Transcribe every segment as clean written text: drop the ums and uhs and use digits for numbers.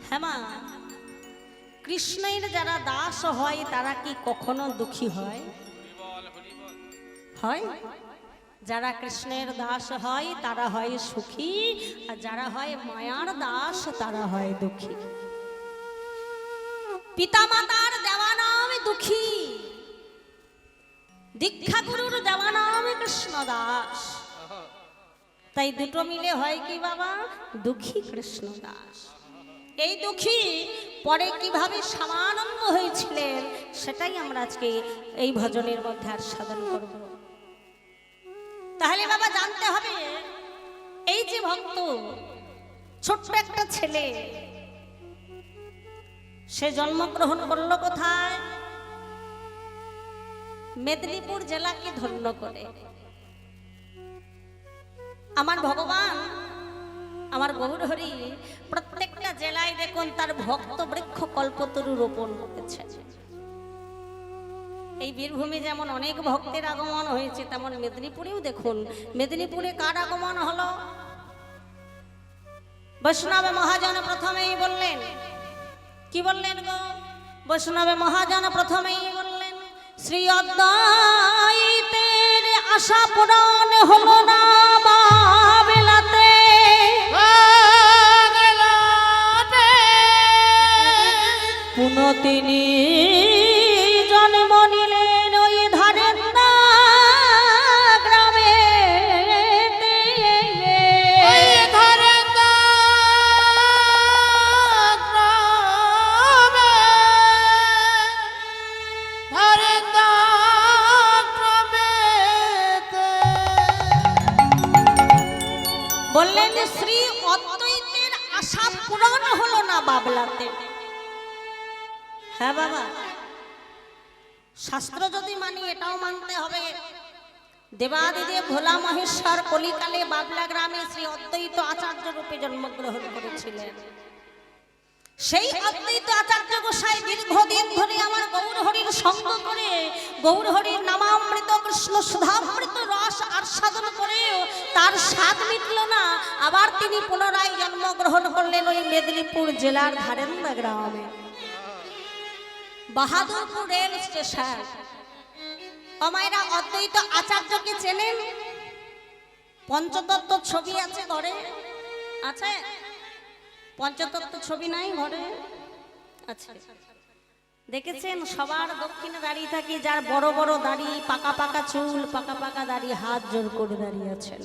হ্যাঁ মা, কৃষ্ণের যারা দাস হয় তারা কি কখনো দুঃখী হয়? হয়? যারা কৃষ্ণের দাস হয় তারা হয় সুখী, আর যারা হয় মায়ার দাস তারা হয় দুঃখী। পিতা মাতার দেওয়া নাম দুঃখী, দীক্ষা গুরুর দেওয়া নাম কৃষ্ণ দাস। তাই দুটো মিলে হয় কি বাবা? দুঃখী কৃষ্ণ দাস। এই দুঃখী পরে কিভাবে সমানন্দ হয়েছিলেন সেটাই আমরা আজকে এই ভজনের মধ্যে আর সাধন করব। তাহলে বাবা জানতে হবে, এই যে ভক্ত ছোট্ট একটা ছেলে, সে জন্মগ্রহণ করলো কোথায়? মেদিনীপুর জেলাকে ধন্য করে। আমার ভগবান, আমার গৌরহরি প্রত্যেকটা জেলায় দেখুন তার ভক্ত বৃক্ষ কল্পতরু রোপণ করেছে। এই বীরভূমে যেমন অনেক ভক্তের আগমন হয়েছে, তেমন মেদিনীপুরেও দেখুন। মেদিনীপুরে কার আগমন হলো? বৈষ্ণব মহাজন প্রথমেই বললেন, কি বললেন গো? বৈষ্ণব মহাজন প্রথমেই বললেন, শ্রী অদ্বৈতের আশা পূরণ হলো না বাবেলাতে, পুনঃ তিনি জন্ম নিলেন ওই ধারের গ্রামে। বললেন শ্রী অদ্বৈতের আশা পূরণ হলো না বাবলাতে। হ্যাঁ বাবা, শাস্ত্র যদি মানি এটাও মানতে হবে, দেবাদিদেব ভোলা মহেশ্বর কলিকালে বাবলা গ্রামে শ্রী অদ্বৈত আচার্য রূপে জন্মগ্রহণ করেছিলেন। সেই অদ্বৈত আচার্য গোসাই দীর্ঘদিন ধরে আমার গৌরহরির সঙ্গ করে, গৌরহরির নামামৃত কৃষ্ণ সুধামৃত রস আস্বাদন করেও তার স্বাদ মিটল না। আবার তিনি পুনরায় জন্মগ্রহণ করলেন ওই মেদিনীপুর জেলার ধারেন্দা গ্রামে, বাহাদুরপুর রেল স্টেশন। আমায়রা অদ্বৈত আচার্যকে চেনেন? পঞ্চতত্ত্ব ছবি আছে ঘরে? আছে? পঞ্চতত্ত্ব ছবি নাই ঘরে? আচ্ছা, দেখেছেন সবার দক্ষিণে দাঁড়িয়ে থাকি, যার বড় বড় দাড়ি, পাকা পাকা চুল, পাকা পাকা দাড়ি, হাত জোর করে দাঁড়িয়ে আছেন।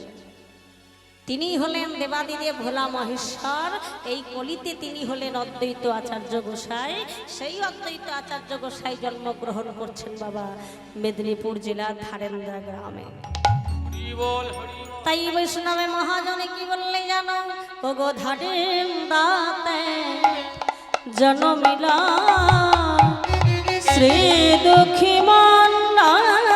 তিনি হলেন দেবাদিদেব ভোলা মহেশ্বর। এই কলিতে তিনি হলেন অদ্বৈত আচার্য গোসাই। সেই অদ্বৈত আচার্য গোসাই জন্মগ্রহণ করছেন বাবা মেদিনীপুর জেলার ধারেন্দা গ্রামে। তাই বৈষ্ণবে মহাজনে কি বললে জানো? ওগো ধারেন্দাতে জন্মিলা শ্রী দুঃখী মন্ডল,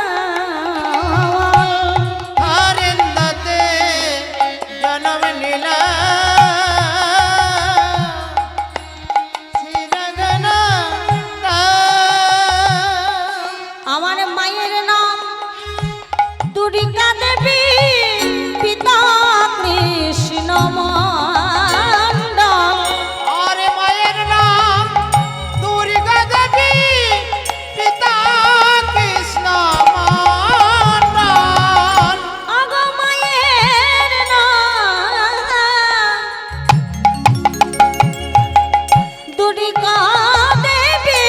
আমার মায়ের নাম দুর্গা দেবী, পিতা কৃষ্ণ মন্ডল। আরে মায়ের নাম দুর্গা দেবী, পিতা কৃষ্ণ মন্ডল। আগো মায়ের নাম দুর্গা দেবী,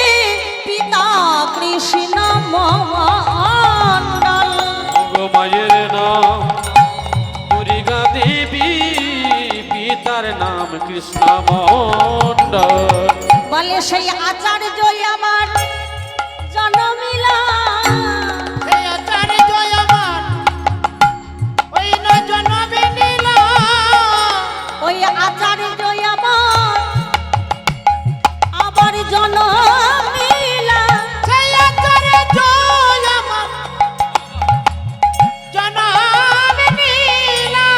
পিতা কৃষ্ণ মন্ডল। মায়ের নাম দুর্গা দেবী, পিতার নাম কৃষ্ণ মন্ডল। বলে সেই আচার্য আমার জন্মিলা, সেই আচার্য আমার ওই জন্মে নিলা, ওই আচার্য আমার আবার জন্মিলা। সেই আচার্য আমার জন্মে নিলা,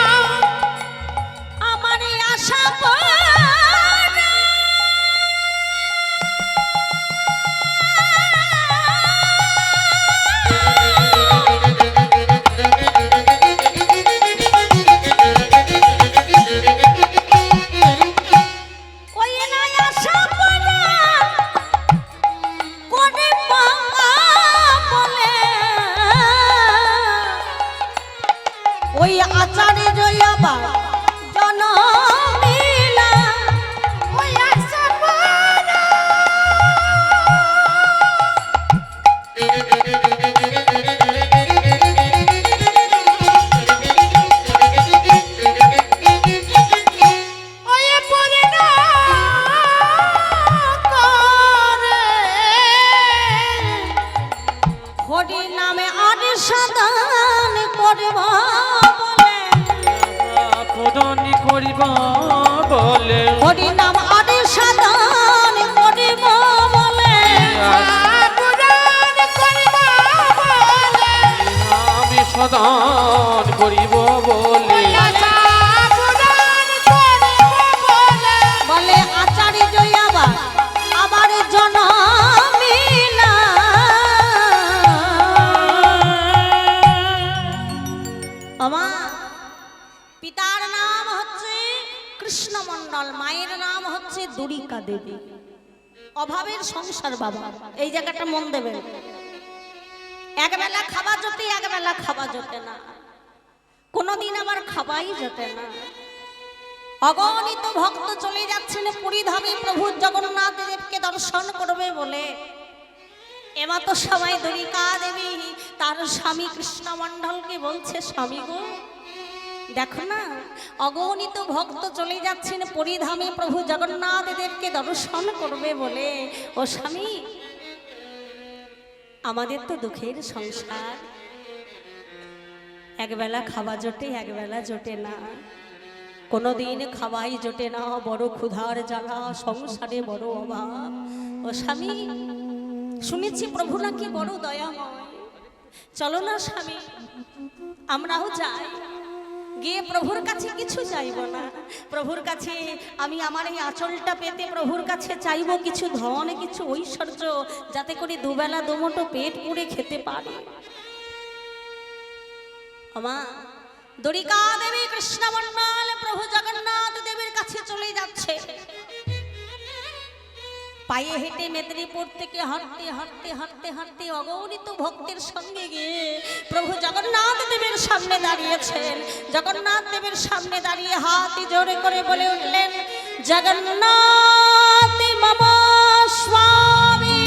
আমার আশা নাম হচ্ছে দরিকা দেবী, অভাবের সংসার বাবা। এই জায়গাটা মন দেবেন, একবেলা খাওয়া জোটে, একবেলা খাওয়া জোটে না, কোনোদিন আবার খাওয়াই জোটে না। অগণিত ভক্ত চলে যাচ্ছেন পুরীধামে প্রভু জগন্নাথ দেবকে দর্শন করবে বলে। এবার তো সবাই দরিকা দেবী তার স্বামী কৃষ্ণমণ্ডলকে বলছে, স্বামী গো দেখো না, অগণিত ভক্ত চলে যাচ্ছেন পুরীধামে প্রভু জগন্নাথ দেবকে দর্শন করবে বলে। ও স্বামী, আমাদের তো দুঃখের সংসার, একবেলা খাওয়া জোটে, একবেলা জোটে না, কোনোদিন খাওয়াই জোটে না, বড় ক্ষুধার জ্বালা, সংসারে বড় অভাব। ও স্বামী, শুনেছি প্রভু নাকি বড় দয়াময়, চলো না স্বামী আমরাও যাই, গিয়ে প্রভুর কাছে কিছু চাইব না, প্রভুর কাছে আমি আমার এই আঁচলটা পেতে প্রভুর কাছে চাইব কিছু ধন, কিছু ঐশ্বর্য, যাতে করে দুবেলা দুমুঠো পেট পুড়ে খেতে পারি। আমা দরিকা দেবী কৃষ্ণমণ্ডল প্রভু জগন্নাথ দেবের কাছে চলে যাচ্ছে, পায়ে হেঁটে মেদিনীপুর থেকে হাঁটতে হাঁটতে হাঁটতে হাঁটতে অগণিত ভক্তের সঙ্গে গিয়ে প্রভু জগন্নাথ দেবের সামনে দাঁড়িয়েছেন। জগন্নাথ দেবের সামনে দাঁড়িয়ে হাত জোরে করে বলে উঠলেন, জগন্নাথ মম স্বামী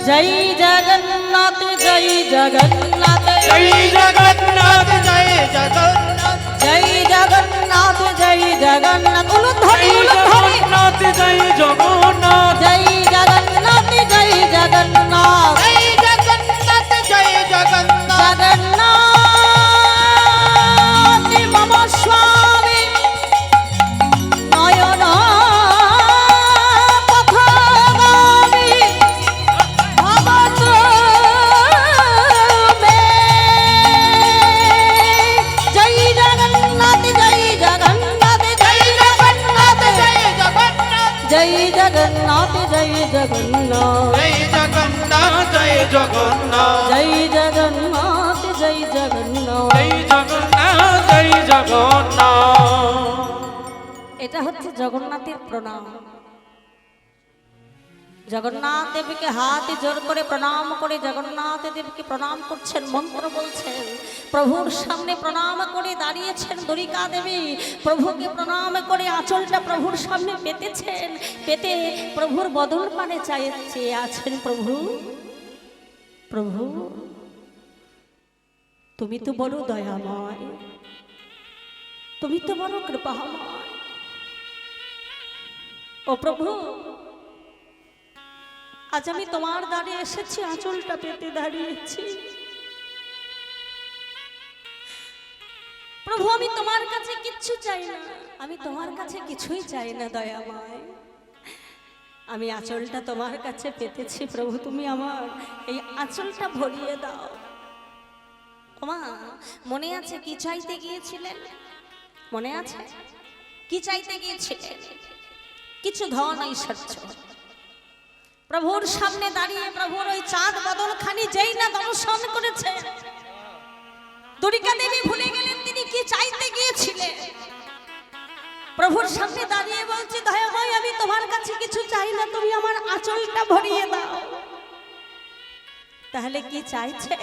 जय जगन्नाथ जय जगन्नाथ जय जगन्नाथ जय जगन्नाथ जय जगन्नाथ जय जगन्नाथ जगन्नाथ जय जगन्नाथ जय जगन्नाथ जय जगन्नाथ जय जगन्नाथ जय जगन्नाथ जगन्नाथ मम स्वामी नयन पथगामी भवत मे। जय जगन्नाथ जय जगन्नाथ जय जगन्नाथ जय जगन्नाथ जय जगन्नाथ जय जगन्नाथ जय जगन्नाथ जय जगन्नाथ जय जगन्नाथ जय जगन्नाथ। जय जगन्नाथ जय जगन्नाथ। এটা হচ্ছে জগন্নাথের প্রণাম। জগন্নাথ দেবকে হাত জোর করে প্রণাম করে জগন্নাথ দেবকে প্রণাম করছেন, মন্ত্র বলছেন, প্রভুর সামনে প্রণাম করে দাঁড়িয়েছেন দরিকা দেবী, প্রভুকে প্রণাম করে আঁচলটা প্রভুর সামনে পেতেছেন, পেতে প্রভুর বদন পানে চেয়ে আছেন। প্রভু প্রভু তুমি তো বড় দয়াময়, তুমি তো বড় কৃপাময়। ও প্রভু, আজ আমি তোমার দ্বারে এসেছি, আঁচলটা পেতে দাঁড়িয়েছি। প্রভু, আমি তোমার কাছে কিচ্ছু চাই না, আমি তোমার কাছে কিছুই চাই না দয়াময়, আমি আঁচলটা তোমার কাছে পেতেছি। প্রভু, তুমি আমার এই আঁচলটা ভরিয়ে দাও। ওমা, মনে আছে কি চাইতে গিয়েছিলেন? মনে আছে কি চাইতে গিয়েছিলেন? কিছু ধন ঐশ্বর্য। প্রভুর সামনে দাঁড়িয়ে প্রভুর ওই চাঁদ বদল খানি যেই না দর্শন করেছে, দরিকা দেবী ভুলে গেলেন তিনি কি চাইতে গিয়েছিলেন। প্রভুর সামনে দাঁড়িয়ে বলছি, দয়াময় আমি তোমার কাছে কিছু চাই না, তুমি আমার আঁচলটা ভরিয়ে দাও। তাহলে কি চাইছে?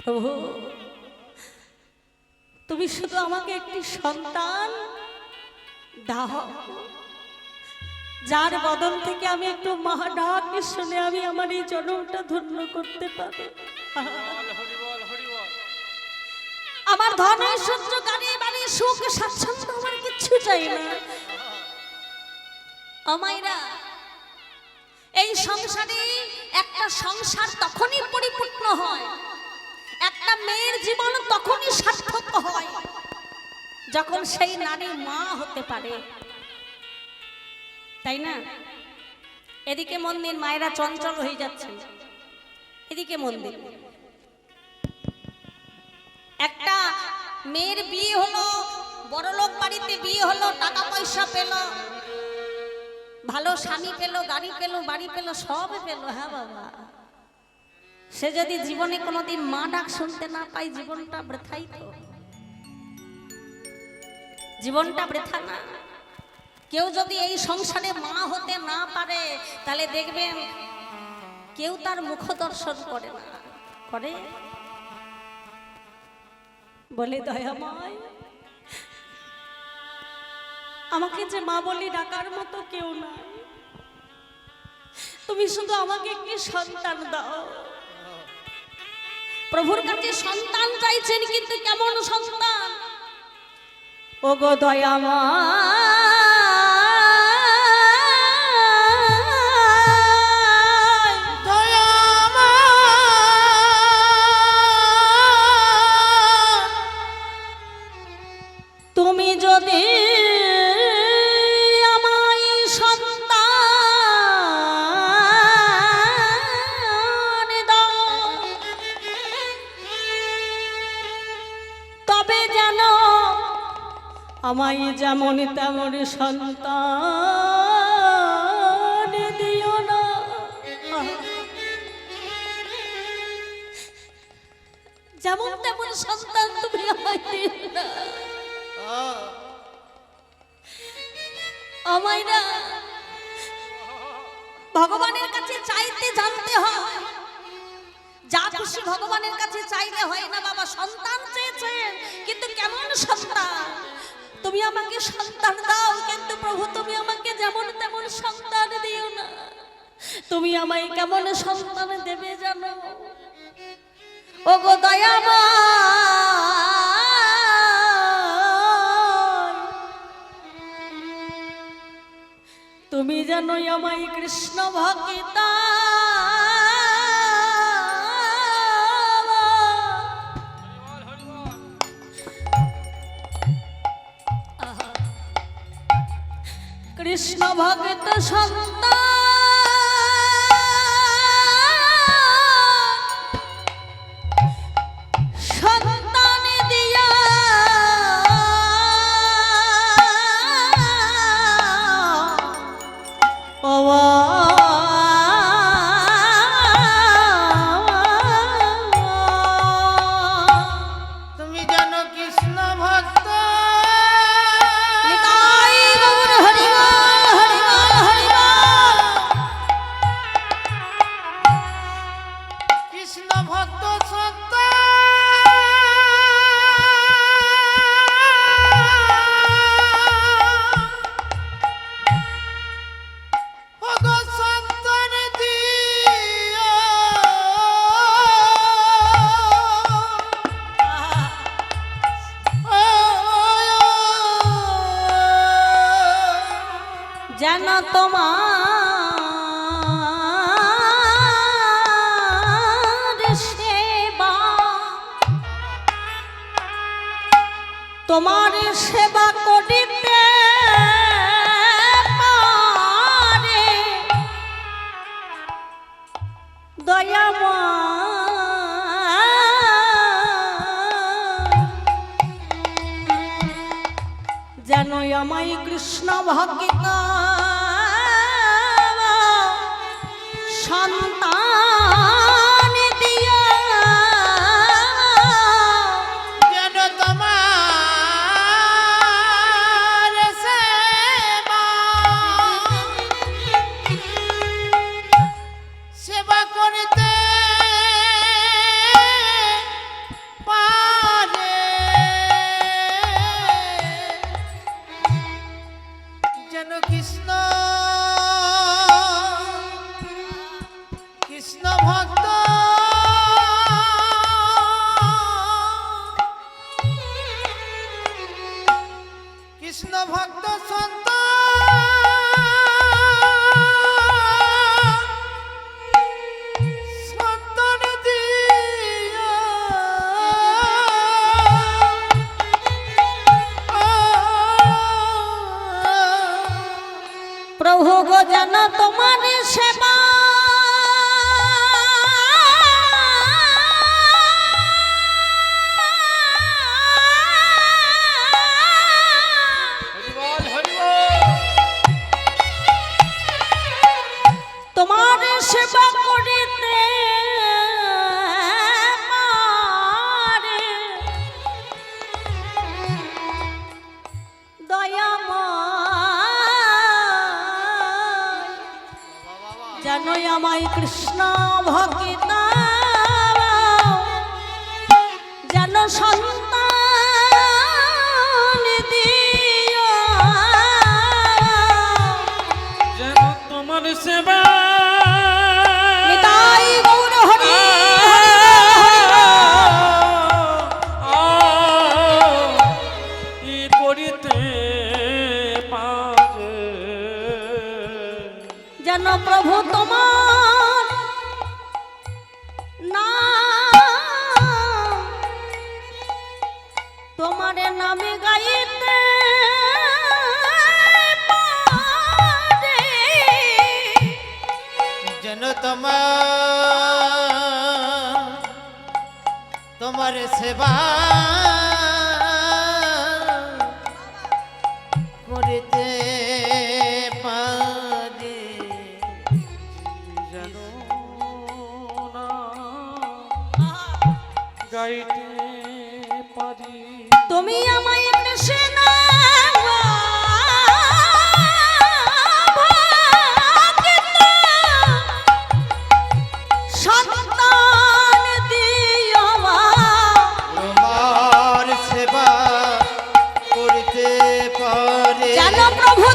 প্রভু, তুমি শুধু আমাকে একটি সন্তান দাও, যার বদন থেকে আমি একটু মা ডাক শুনে আমি আমার এই জন্মটা ধন্য করতে পারি। আমার ধন ঐশ্বর্য গাড়ি বাড়ি সুখ স্বাচ্ছন্দ্য আমার কিচ্ছু চাই না। আমাইরা এই সংসারে একটা সংসার তখনই পরিপূর্ণ হয়, একটা মেয়ের জীবন তখনই সার্থক হয় যখন সেই নারী মা হতে পারে, তাই না? এদিকে মন্দির, মায়েরা চঞ্চল হয়ে যাচ্ছে, এদিকে মন্দির। একটা মেয়ের বিয়ে হলো, বড়লোক বাড়িতে বিয়ে হলো, টাকা পয়সা পেল, ভালো স্বামী পেল, গাড়ি পেল, বাড়ি পেল, সব পেল। হ্যাঁ বাবা, সে যদি জীবনে কোনোদিন মা ডাক শুনতে না পায়, জীবনটা বৃথাই তো, জীবনটা বৃথা না। কেউ যদি এই সংসারে মা হতে না পারে, তাহলে দেখবেন কেউ তার মুখ দর্শন করে না। করে? বলে দয়াময়, আমাকে যে মা বলি ডাকার মতো কেউ নাই, তুমি শুধু আমাকে একটি সন্তান দাও। প্রভুর কাছে সন্তান চাইছেন, কিন্তু কেমন সন্তান? ও গো তুমি যদি আমায় সন্তান দাও, তবে যেন আমায় যেমন তেমন সন্তান দিও না। যেমন তেমন সন্তান তুমি আমায় দিও না, আমায় না। ভগবানের কাছে চাইতে জানতে হয়, যা খুশি ভগবানের কাছে চাইলে হয় না বাবা। সন্তান চেয়েছেন, কিন্তু কেমন সন্তান? তুমি আমাকে সন্তান দাও, কিন্তু প্রভু তুমি আমাকে যেমন তেমন সন্তান দিও না। তুমি আমায় কেমন সন্তান দেবে জানো? ও গো দয়াময়, তুমি জানোই আমায় কৃষ্ণ ভক্তা কৃষ্ণ ভক্ত সন্তান সন্তান দিয়া তুমি জানো কৃষ্ণ ভক্ত কৃষ্ণ ভক্ত সত্য সন্তান দিও যেন তোমার সেবা, তোমার সেবা করিতে পারে দয়াময়। যেন আমায় কৃষ্ণ ভক্ত সন্তান দিয়া যেন তোমার সেবা করিতে পারে। যেন কৃষ্ণ কৃষ্ণ ভক্ত কৃষ্ণ ভক্ত সন্তান দিও প্রভু গো যেন তোমার সেবা হরি বল, হরি বল। তোমার সেবা করিতে পারে দয়াময় জানোই আমায় কৃষ্ণ ভক্ত যেন সন্তান দিও যেন তোমার সেবা নিতাই গৌর হরি ই করিতে পারে যেন প্রভু তোমার নাম তোমার নামে গাইতে পারে যেন তোমার সেবা করিতে পারে যেন না গাইতে পারি তুমি আমায় কৃষ্ণ সন্তান দিও তোমার সেবা করিতে পারে যেন প্রভু